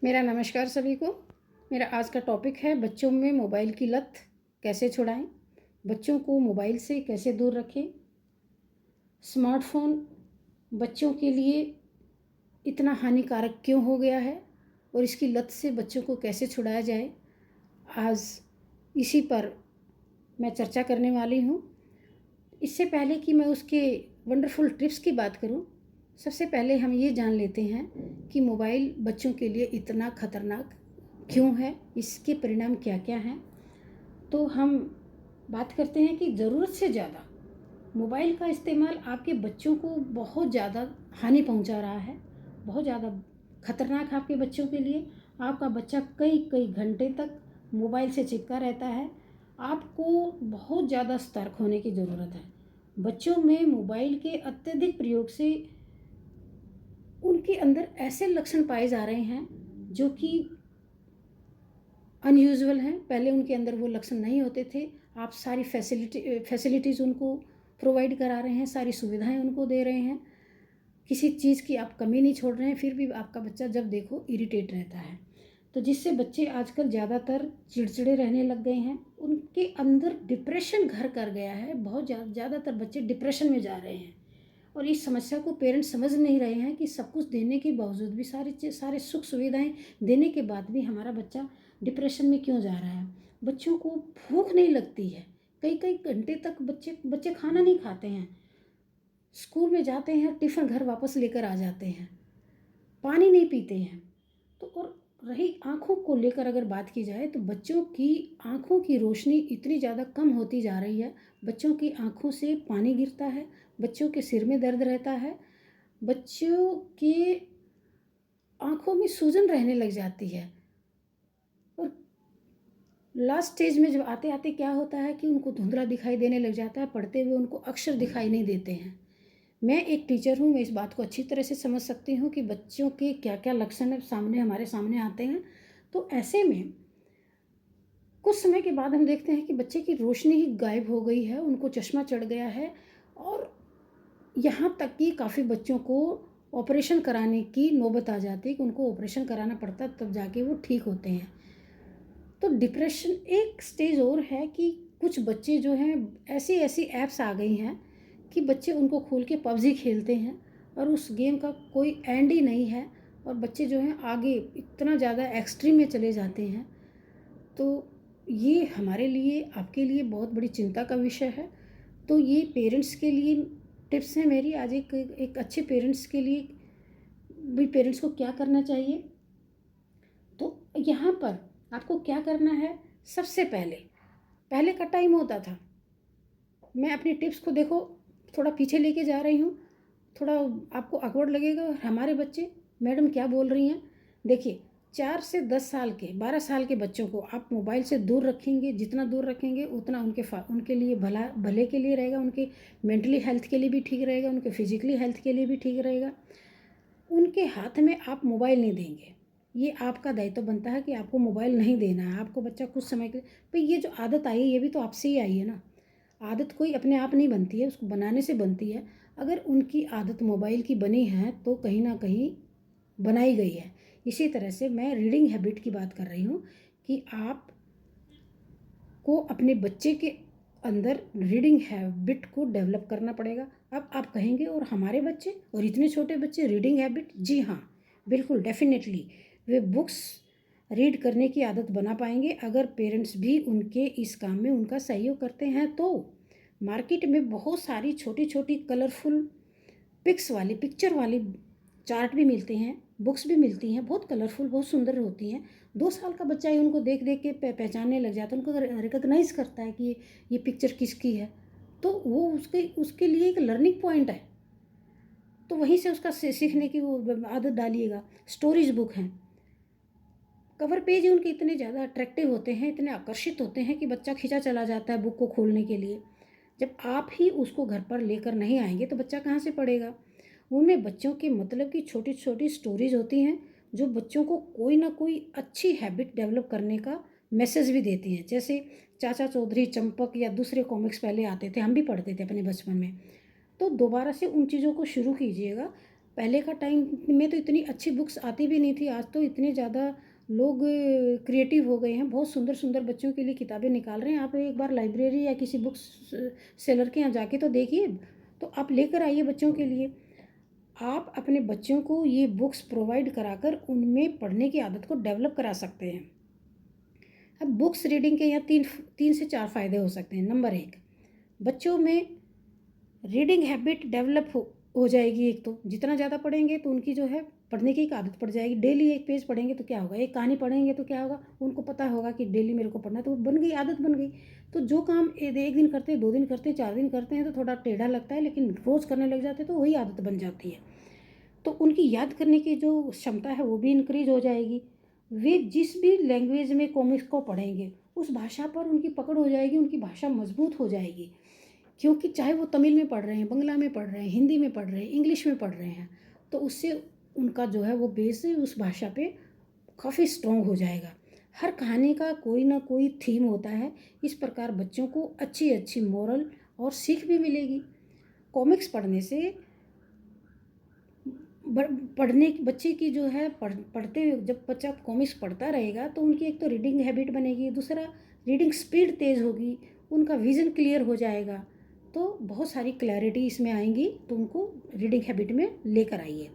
मेरा नमस्कार सभी को। मेरा आज का टॉपिक है बच्चों में मोबाइल की लत कैसे छुड़ाएं, बच्चों को मोबाइल से कैसे दूर रखें। स्मार्टफ़ोन बच्चों के लिए इतना हानिकारक क्यों हो गया है और इसकी लत से बच्चों को कैसे छुड़ाया जाए, आज इसी पर मैं चर्चा करने वाली हूँ। इससे पहले कि मैं उसके वंडरफुल टिप्स की बात करूँ, सबसे पहले हम ये जान लेते हैं कि मोबाइल बच्चों के लिए इतना खतरनाक क्यों है, इसके परिणाम क्या क्या हैं। तो हम बात करते हैं कि ज़रूरत से ज़्यादा मोबाइल का इस्तेमाल आपके बच्चों को बहुत ज़्यादा हानि पहुंचा रहा है, बहुत ज़्यादा खतरनाक है आपके बच्चों के लिए। आपका बच्चा कई कई घंटे तक मोबाइल से चिपका रहता है। आपको बहुत ज़्यादा सतर्क होने की ज़रूरत है। बच्चों में मोबाइल के अत्यधिक प्रयोग से उनके अंदर ऐसे लक्षण पाए जा रहे हैं जो कि अनयूजुअल हैं। पहले उनके अंदर वो लक्षण नहीं होते थे। आप सारी फैसिलिटीज़ उनको प्रोवाइड करा रहे हैं, सारी सुविधाएं उनको दे रहे हैं, किसी चीज़ की आप कमी नहीं छोड़ रहे हैं, फिर भी आपका बच्चा जब देखो इरिटेट रहता है। तो जिससे बच्चे आजकल ज़्यादातर चिड़चिड़े रहने लग गए हैं, उनके अंदर डिप्रेशन घर कर गया है। बहुत ज़्यादातर बच्चे डिप्रेशन में जा रहे हैं और इस समस्या को पेरेंट्स समझ नहीं रहे हैं कि सब कुछ देने के बावजूद भी, सारे सुख सुविधाएं देने के बाद भी हमारा बच्चा डिप्रेशन में क्यों जा रहा है। बच्चों को भूख नहीं लगती है, कई कई घंटे तक बच्चे बच्चे खाना नहीं खाते हैं। स्कूल में जाते हैं, टिफ़िन घर वापस लेकर आ जाते हैं, पानी नहीं पीते हैं। तो और रही आँखों को लेकर अगर बात की जाए तो बच्चों की आँखों की रोशनी इतनी ज़्यादा कम होती जा रही है। बच्चों की आँखों से पानी गिरता है, बच्चों के सिर में दर्द रहता है, बच्चों के आँखों में सूजन रहने लग जाती है। और लास्ट स्टेज में जब आते आते क्या होता है कि उनको धुंधला दिखाई देने लग जाता है, पढ़ते हुए उनको अक्षर दिखाई नहीं देते हैं। मैं एक टीचर हूँ, मैं इस बात को अच्छी तरह से समझ सकती हूँ कि बच्चों के क्या क्या लक्षण हमारे सामने आते हैं। तो ऐसे में कुछ समय के बाद हम देखते हैं कि बच्चे की रोशनी ही गायब हो गई है, उनको चश्मा चढ़ गया है और यहाँ तक कि काफ़ी बच्चों को ऑपरेशन कराने की नौबत आ जाती है कि उनको ऑपरेशन कराना पड़ता है, तब जाके वो ठीक होते हैं। तो डिप्रेशन एक स्टेज और है कि कुछ बच्चे जो हैं, ऐसी ऐसी ऐप्स आ गई हैं कि बच्चे उनको खोल के पबजी खेलते हैं और उस गेम का कोई एंड ही नहीं है और बच्चे जो हैं आगे इतना ज़्यादा एक्सट्रीम में चले जाते हैं। तो ये हमारे लिए, आपके लिए बहुत बड़ी चिंता का विषय है। तो ये पेरेंट्स के लिए टिप्स हैं मेरी आज। एक अच्छे पेरेंट्स के लिए भी पेरेंट्स को क्या करना चाहिए, तो यहाँ पर आपको क्या करना है। सबसे पहले पहले का टाइम होता था, मैं अपनी टिप्स को देखो थोड़ा पीछे लेके जा रही हूँ, थोड़ा आपको awkward लगेगा। और हमारे बच्चे, मैडम क्या बोल रही हैं, देखिए 4 से 10 साल के, 12 साल के बच्चों को आप मोबाइल से दूर रखेंगे, जितना दूर रखेंगे उतना उनके लिए भले के लिए रहेगा, उनके मेंटली हेल्थ के लिए भी ठीक रहेगा, उनके फिजिकली हेल्थ के लिए भी ठीक रहेगा। उनके हाथ में आप मोबाइल नहीं देंगे, ये आपका दायित्व बनता है कि आपको मोबाइल नहीं देना है। आपको बच्चा कुछ समय के भाई, ये जो आदत आई है ये भी तो आपसे ही आई है ना। आदत कोई अपने आप नहीं बनती है, उसको बनाने से बनती है। अगर उनकी आदत मोबाइल की बनी है तो कहीं ना कहीं बनाई गई है। इसी तरह से मैं रीडिंग हैबिट की बात कर रही हूँ कि आप को अपने बच्चे के अंदर रीडिंग हैबिट को डेवलप करना पड़ेगा। अब आप कहेंगे और हमारे बच्चे और इतने छोटे बच्चे रीडिंग हैबिट, जी हाँ बिल्कुल डेफिनेटली वे बुक्स रीड करने की आदत बना पाएंगे अगर पेरेंट्स भी उनके इस काम में उनका सहयोग करते हैं। तो मार्केट में बहुत सारी छोटी छोटी कलरफुल पिक्चर वाली चार्ट भी मिलते हैं, बुक्स भी मिलती हैं, बहुत कलरफुल, बहुत सुंदर होती हैं। 2 साल का बच्चा ही उनको देख देख के पहचानने लग जाता है, उनको रिकग्नाइज करता है कि ये पिक्चर किसकी है। तो वो उसके उसके लिए एक लर्निंग पॉइंट है। तो वहीं से उसका सीखने की वो आदत डालिएगा। स्टोरीज बुक हैं, कवर पेज ही उनके इतने ज़्यादा अट्रैक्टिव होते हैं, इतने आकर्षित होते हैं कि बच्चा खींचा चला जाता है बुक को खोलने के लिए। जब आप ही उसको घर पर लेकर नहीं आएंगे तो बच्चा कहाँ से पढ़ेगा। उनमें बच्चों के मतलब की छोटी छोटी स्टोरीज होती हैं जो बच्चों को कोई ना कोई अच्छी हैबिट डेवलप करने का मैसेज भी देती हैं। जैसे चाचा चौधरी, चंपक या दूसरे कॉमिक्स पहले आते थे, हम भी पढ़ते थे अपने बचपन में। तो दोबारा से उन चीज़ों को शुरू कीजिएगा। पहले का टाइम में तो इतनी अच्छी बुक्स आती भी नहीं थी, आज तो इतने ज़्यादा लोग क्रिएटिव हो गए हैं, बहुत सुंदर सुंदर बच्चों के लिए किताबें निकाल रहे हैं। आप एक बार लाइब्रेरी या किसी बुक्स सेलर के यहाँ जाके तो देखिए, तो आप लेकर आइए बच्चों के लिए। आप अपने बच्चों को ये बुक्स प्रोवाइड कराकर उनमें पढ़ने की आदत को डेवलप करा सकते हैं। अब बुक्स रीडिंग के यहाँ तीन तीन से चार फ़ायदे हो सकते हैं। नंबर एक, बच्चों में रीडिंग हैबिट डेवलप हो जाएगी। एक तो जितना ज़्यादा पढ़ेंगे तो उनकी जो है पढ़ने की एक आदत पड़ जाएगी। डेली एक पेज पढ़ेंगे तो क्या होगा, एक कहानी पढ़ेंगे तो क्या होगा, उनको पता होगा कि डेली मेरे को पढ़ना है, तो बन गई, आदत बन गई। तो जो काम एक दिन करते हैं, 2 दिन करते हैं, 4 दिन करते हैं तो थोड़ा टेढ़ा लगता है, लेकिन रोज़ करने लग जाते हैं तो वही आदत बन जाती है। तो उनकी याद करने की जो क्षमता है वो भी इंक्रीज हो जाएगी। वे जिस भी लैंग्वेज में कॉमिक्स को पढ़ेंगे उस भाषा पर उनकी पकड़ हो जाएगी, उनकी भाषा मजबूत हो जाएगी। क्योंकि चाहे वो तमिल में पढ़ रहे हैं, बंगला में पढ़ रहे हैं, हिंदी में पढ़ रहे हैं, इंग्लिश में पढ़ रहे हैं, तो उससे उनका जो है वो बेस उस भाषा पे काफ़ी स्ट्रॉन्ग हो जाएगा। हर कहानी का कोई ना कोई थीम होता है। इस प्रकार बच्चों को अच्छी अच्छी मोरल और सीख भी मिलेगी। कॉमिक्स पढ़ने से पढ़ने बच्चे की जो है पढ़ते हुए, जब बच्चा कॉमिक्स पढ़ता रहेगा तो उनकी एक तो रीडिंग हैबिट बनेगी, दूसरा रीडिंग स्पीड तेज़ होगी, उनका विज़न क्लियर हो जाएगा। तो बहुत सारी क्लैरिटी इसमें आएंगी, तो उनको रीडिंग हैबिट में लेकर आइए।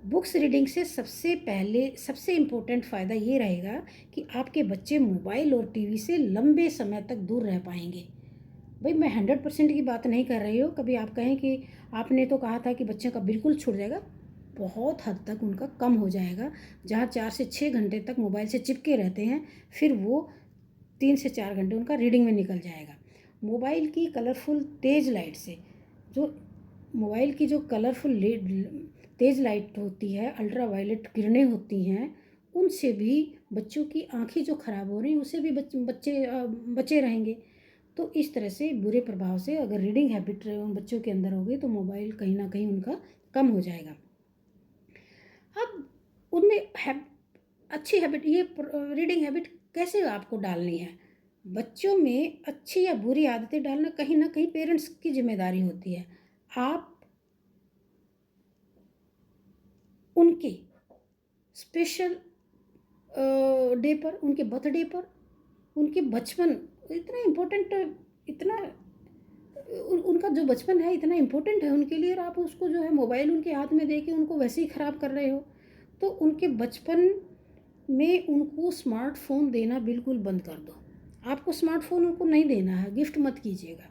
बुक्स रीडिंग से सबसे पहले सबसे इम्पोर्टेंट फ़ायदा ये रहेगा कि आपके बच्चे मोबाइल और टीवी से लंबे समय तक दूर रह पाएंगे। भाई मैं 100% की बात नहीं कर रही हूँ, कभी आप कहें कि आपने तो कहा था कि बच्चों का बिल्कुल छूट जाएगा, बहुत हद तक उनका कम हो जाएगा। जहाँ 4 से 6 घंटे तक मोबाइल से चिपके रहते हैं, फिर वो 3 से 4 घंटे उनका रीडिंग में निकल जाएगा। मोबाइल की कलरफुल तेज़ लाइट से, जो मोबाइल की जो कलरफुल तेज़ लाइट होती है, अल्ट्रा वायलेट किरणें होती हैं, उनसे भी बच्चों की आँखें जो ख़राब हो रही हैं उससे भी बचे रहेंगे। तो इस तरह से बुरे प्रभाव से अगर रीडिंग हैबिट बच्चों के अंदर होगी तो मोबाइल कहीं ना कहीं उनका कम हो जाएगा। अब उनमें अच्छी हैबिट, ये रीडिंग हैबिट कैसे आपको डालनी है। बच्चों में अच्छी या बुरी आदतें डालना कहीं ना कहीं पेरेंट्स की जिम्मेदारी होती है। आप उनके स्पेशल डे पर, उनके बर्थडे पर, उनके बचपन इतना इम्पोर्टेंट, इतना उनका जो बचपन है इतना इम्पोर्टेंट है उनके लिए, और आप उसको जो है मोबाइल उनके हाथ में दे के उनको वैसे ही ख़राब कर रहे हो। तो उनके बचपन में उनको स्मार्टफोन देना बिल्कुल बंद कर दो। आपको स्मार्टफोन उनको नहीं देना है, गिफ्ट मत कीजिएगा।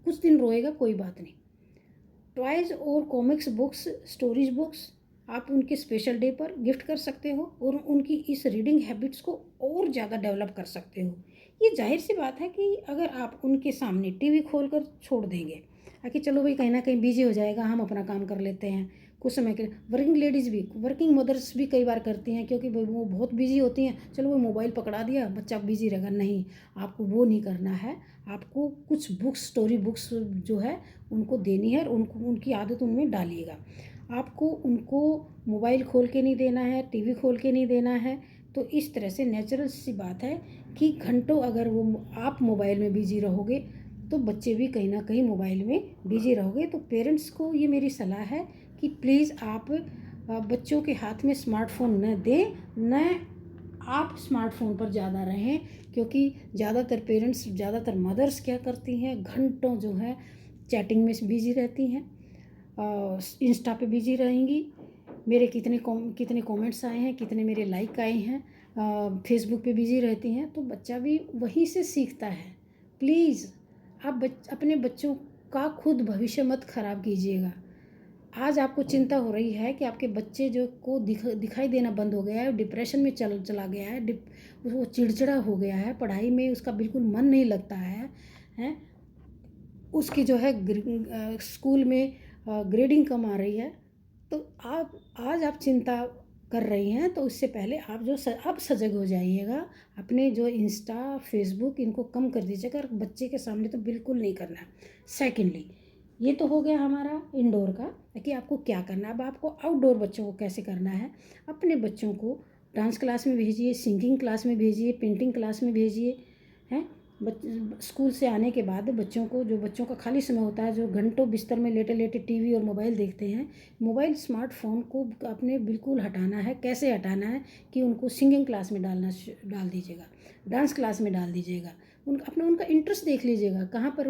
कुछ दिन रोएगा कोई बात नहीं। टॉयज़ और कॉमिक्स बुक्स, स्टोरीज बुक्स आप उनके स्पेशल डे पर गिफ्ट कर सकते हो और उनकी इस रीडिंग हैबिट्स को और ज़्यादा डेवलप कर सकते हो। ये जाहिर सी बात है कि अगर आप उनके सामने टीवी खोल कर छोड़ देंगे कि चलो भाई कहीं ना कहीं बिजी हो जाएगा, हम अपना काम कर लेते हैं कुछ समय के लिए, वर्किंग लेडीज़ भी, वर्किंग मदर्स भी कई बार करती हैं क्योंकि वो बहुत बिजी होती हैं, चलो वो मोबाइल पकड़ा दिया बच्चा बिजी रहेगा। नहीं, आपको वो नहीं करना है। आपको कुछ बुक्स, स्टोरी बुक्स जो है उनको देनी है और उनको उनकी आदत उनमें डालिएगा। आपको उनको मोबाइल खोल के नहीं देना है, टीवी खोल के नहीं देना है। तो इस तरह से नेचुरल सी बात है कि घंटों अगर वो आप मोबाइल में बिजी रहोगे तो बच्चे भी कहीं ना कहीं मोबाइल में बिजी रहोगे। तो पेरेंट्स को ये मेरी सलाह है कि प्लीज़ आप बच्चों के हाथ में स्मार्टफोन न दें, न आप स्मार्टफोन पर ज़्यादा रहें। क्योंकि ज़्यादातर पेरेंट्स, ज़्यादातर मदर्स क्या करती हैं, घंटों जो है चैटिंग में बिजी रहती हैं, इंस्टा पे बिजी रहेंगी, मेरे कितने कमेंट्स आए हैं, कितने मेरे लाइक आए हैं, फेसबुक पे बिजी रहती हैं, तो बच्चा भी वहीं से सीखता है। प्लीज़ आप अपने बच्चों का खुद भविष्य मत ख़राब कीजिएगा। आज आपको चिंता हो रही है कि आपके बच्चे जो को दिखाई देना बंद हो गया है, डिप्रेशन में चला गया है, वो चिड़चिड़ा हो गया है, पढ़ाई में उसका बिल्कुल मन नहीं लगता है, हैं, उसकी जो है स्कूल में ग्रेडिंग कम आ रही है। तो आप चिंता कर रही हैं, तो उससे पहले आप अब सजग हो जाइएगा। अपने जो इंस्टा, फेसबुक इनको कम कर दीजिएगा, बच्चे के सामने तो बिल्कुल नहीं करना है। सेकेंडली, ये तो हो गया हमारा इंडोर का कि आपको क्या करना है। अब आपको आउटडोर बच्चों को कैसे करना है। अपने बच्चों को डांस क्लास में भेजिए, सिंगिंग क्लास में भेजिए, पेंटिंग क्लास में भेजिए, हैं। स्कूल से आने के बाद बच्चों को, जो बच्चों का खाली समय होता है, जो घंटों बिस्तर में लेटे लेटे टीवी और मोबाइल देखते हैं, मोबाइल स्मार्टफोन को अपने बिल्कुल हटाना है। कैसे हटाना है कि उनको सिंगिंग क्लास में डाल दीजिएगा, डांस क्लास में डाल दीजिएगा। उनका इंटरेस्ट देख लीजिएगा, कहाँ पर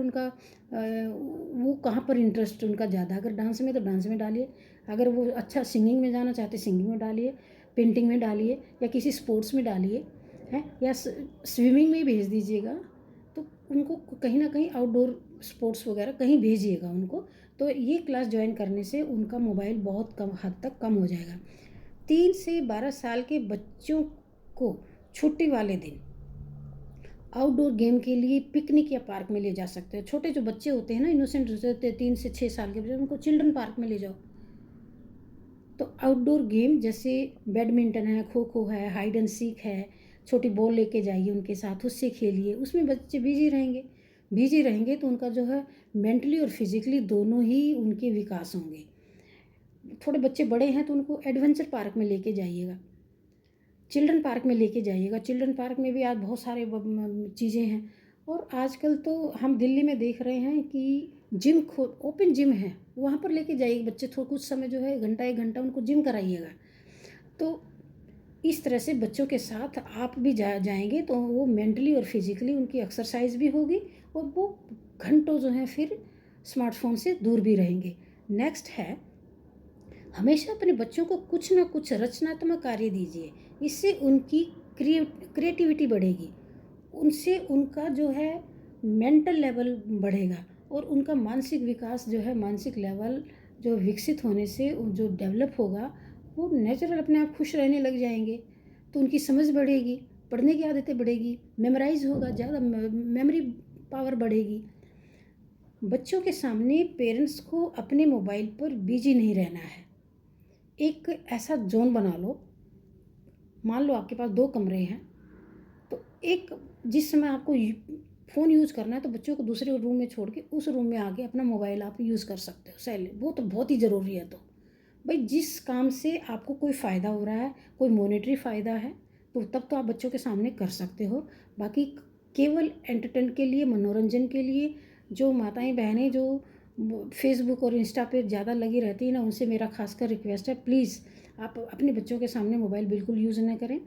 वो कहाँ पर इंटरेस्ट उनका ज़्यादा। अगर डांस में तो डांस में डालिए, अगर वो अच्छा सिंगिंग में जाना चाहते सिंगिंग में डालिए, पेंटिंग में डालिए, या किसी स्पोर्ट्स में डालिए, है, या स्विमिंग में भेज दीजिएगा। तो उनको कहीं ना कहीं आउटडोर स्पोर्ट्स वगैरह कहीं भेजिएगा उनको। तो ये क्लास ज्वाइन करने से उनका मोबाइल बहुत कम हद तक कम हो जाएगा। 3 से 12 साल के बच्चों को छुट्टी वाले दिन आउटडोर गेम के लिए पिकनिक या पार्क में ले जा सकते हो। छोटे जो बच्चे होते हैं ना, इनोसेंट होते हैं, 3 से 6 साल के बच्चे, उनको चिल्ड्रन पार्क में ले जाओ। तो आउटडोर गेम जैसे बैडमिंटन है, खो खो है, हाइड एंड सीक है, छोटी बॉल लेके जाइए उनके साथ, उससे खेलिए। उसमें बच्चे बिजी रहेंगे तो उनका जो है मेंटली और फिजिकली दोनों ही उनके विकास होंगे। थोड़े बच्चे बड़े हैं तो उनको एडवेंचर पार्क में लेके जाइएगा, चिल्ड्रन पार्क में लेके जाइएगा। चिल्ड्रन पार्क में भी आज बहुत सारे चीज़ें हैं। और आजकल तो हम दिल्ली में देख रहे हैं कि ओपन जिम है, वहाँ पर लेके जाइए बच्चे। थोड़ा कुछ समय जो है, घंटा 1 घंटा उनको जिम कराइएगा। तो इस तरह से बच्चों के साथ आप भी जाएंगे तो वो मेंटली और फिजिकली उनकी एक्सरसाइज भी होगी, और वो घंटों जो हैं फिर स्मार्टफोन से दूर भी रहेंगे। नेक्स्ट है, हमेशा अपने बच्चों को कुछ ना कुछ रचनात्मक कार्य दीजिए। इससे उनकी क्रिएटिविटी बढ़ेगी, उनसे उनका जो है मेंटल लेवल बढ़ेगा, और उनका मानसिक विकास जो है, मानसिक लेवल जो विकसित होने से जो डेवलप होगा, वो नेचुरल अपने आप खुश रहने लग जाएंगे। तो उनकी समझ बढ़ेगी, पढ़ने की आदतें बढ़ेगी, मेमोराइज होगा, ज़्यादा मेमोरी पावर बढ़ेगी। बच्चों के सामने पेरेंट्स को अपने मोबाइल पर बिजी नहीं रहना है। एक ऐसा जोन बना लो, मान लो आपके पास 2 कमरे हैं, तो एक जिस समय आपको फ़ोन यूज़ करना है तो बच्चों को दूसरे रूम में छोड़ के उस रूम में आके अपना मोबाइल आप यूज़ कर सकते हो साइलेंट। वो तो बहुत ही ज़रूरी है। तो भाई जिस काम से आपको कोई फ़ायदा हो रहा है, कोई मॉनेटरी फ़ायदा है, तो तब तो आप बच्चों के सामने कर सकते हो। बाकी केवल एंटरटेन के लिए, मनोरंजन के लिए जो माताएं बहनें जो फेसबुक और इंस्टा पे ज़्यादा लगी रहती है ना, उनसे मेरा खासकर रिक्वेस्ट है, प्लीज़ आप अपने बच्चों के सामने मोबाइल बिल्कुल यूज़ ना करें।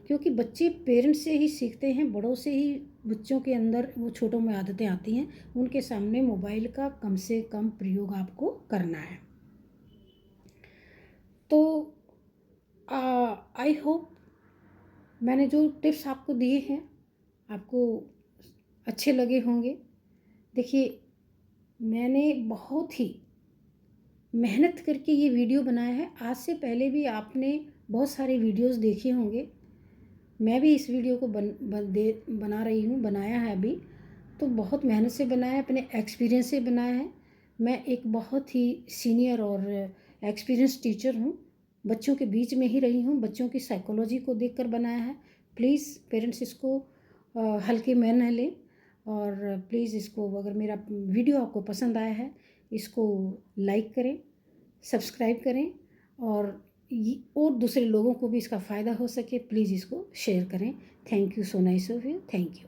क्योंकि बच्चे पेरेंट्स से ही सीखते हैं, बड़ों से ही बच्चों के अंदर वो छोटों में आदतें आती हैं। उनके सामने मोबाइल का कम से कम प्रयोग आपको करना है। तो आई होप मैंने जो टिप्स आपको दिए हैं आपको अच्छे लगे होंगे। देखिए, मैंने बहुत ही मेहनत करके ये वीडियो बनाया है। आज से पहले भी आपने बहुत सारे वीडियोस देखे होंगे। मैं भी इस वीडियो को बना रही हूँ, बनाया है अभी। तो बहुत मेहनत से बनाया है, अपने एक्सपीरियंस से बनाया है। मैं एक बहुत ही सीनियर और एक्सपीरियंस टीचर हूँ, बच्चों के बीच में ही रही हूँ, बच्चों की साइकोलॉजी को देखकर बनाया है। प्लीज़ पेरेंट्स इसको हल्के में न लें, और प्लीज़ इसको, अगर मेरा वीडियो आपको पसंद आया है, इसको लाइक करें, सब्सक्राइब करें, और दूसरे लोगों को भी इसका फ़ायदा हो सके, प्लीज़ इसको शेयर करें। Thank you, so nice of you, thank you.